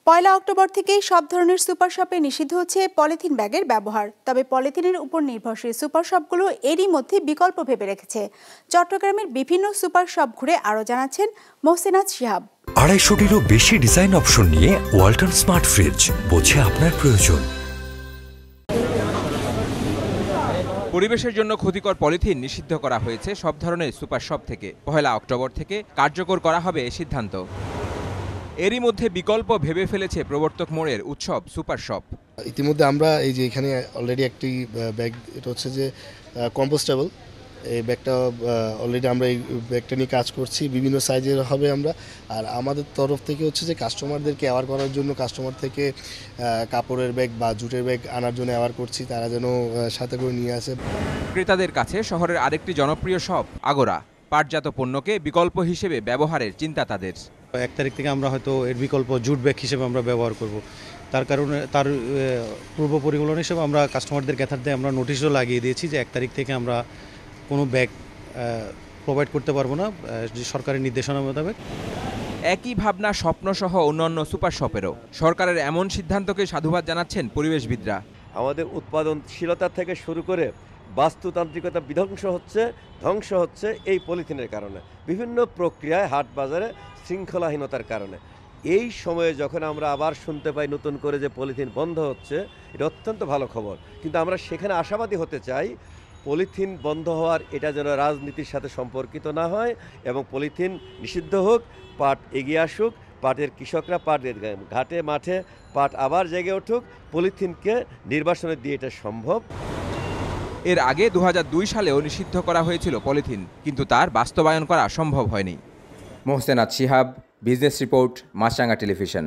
পয়লা October থেকেই সব ধরনের সুপার শপে নিষিদ্ধ হচ্ছে পলিথিন ব্যাগের ব্যবহার। তবে পলিথিনের উপর নির্ভরশীল সুপার শপগুলো এরই মধ্যে বিকল্প ভেবে রেখেছে। চট্টগ্রামের বিভিন্ন সুপার শপ ঘুরে আরও জানাচ্ছেন মোহসেনাত শিহাব। 250-টিরও বেশি ডিজাইন অপশন নিয়ে ওয়ালটন স্মার্ট ফ্রিজ, বোঝে আপনার প্রয়োজন। পরিবেশের জন্য ক্ষতিকর পলিথিন নিষিদ্ধ করা হয়েছে সব ধরনের সুপার শপ থেকে। পহেলা অক্টোবর থেকে কার্যকর করা হবে এই সিদ্ধান্ত। এরই মধ্যে বিকল্প ভেবে ফেলেছে প্রবর্তক মোড়ের উৎসব সুপার শপ। ইতিমধ্যে আমরা এই যে এখানে অলরেডি একটি ব্যাগ, এটা হচ্ছে যে কম্পোস্টেবল, এই ব্যাগটা অলরেডি আমরা এই ব্যাগটা নিয়ে কাজ করছি। বিভিন্ন সাইজের হবে আমরা, আর আমাদের তরফ থেকে হচ্ছে যে কাস্টমারদেরকে অ্যাওয়ার করার জন্য কাস্টমার থেকে কাপড়ের ব্যাগ বা জুটের ব্যাগ আনার জন্য অ্যাওয়ার করছি, তারা যেন সাথে করে নিয়ে আসে। ক্রেতাদের কাছে শহরের আরেকটি জনপ্রিয় শপ আগোরা পাটজাত পণ্যকে বিকল্প হিসেবে ব্যবহারের চিন্তা তাদের। 1 তারিখ থেকে আমরা হয়তো এর বিকল্প জুট ব্যাগ হিসেবে আমরা ব্যবহার করব। তার কারণে তার পূর্ব পরিকল্পনা হিসেবে আমরা কাস্টমারদের ক্যাথারতে আমরা নোটিশও লাগিয়ে দিয়েছি যে 1 তারিখ থেকে আমরা কোনো ব্যাগ প্রোভাইড করতে পারবো না, সরকারের নির্দেশনা মোতাবেক। একই ভাবনা স্বপ্নসহ অন্যান্য সুপার শপেরও। সরকারের এমন সিদ্ধান্তকে সাধুবাদ জানাচ্ছেন পরিবেশবিদরা। আমাদের উৎপাদনশীলতা থেকে শুরু করে বাস্তুতান্ত্রিকতা ধ্বংস হচ্ছে এই পলিথিনের কারণে, বিভিন্ন প্রক্রিয়ায় হাট বাজারে শৃঙ্খলাহীনতার কারণে। এই সময়ে যখন আমরা আবার শুনতে পাই নতুন করে যে পলিথিন বন্ধ হচ্ছে, এটা অত্যন্ত ভালো খবর। কিন্তু আমরা সেখানে আশাবাদী হতে চাই, পলিথিন বন্ধ হওয়ার এটা যেন রাজনীতির সাথে সম্পর্কিত না হয় এবং পলিথিন নিষিদ্ধ হোক, পাট এগিয়ে আসুক, পাটের কৃষকরা পাটের ঘাটে মাঠে পাট আবার জেগে উঠুক, পলিথিনকে নির্বাসনে দিয়ে এটা সম্ভব। এর আগে 2002 সালেও নিষিদ্ধ করা হয়েছিল পলিথিন, কিন্তু তার বাস্তবায়ন করা সম্ভব হয়নি। মোহসেনাত শিহাব, বিজনেস রিপোর্ট, মাছরাঙা টেলিভিশন।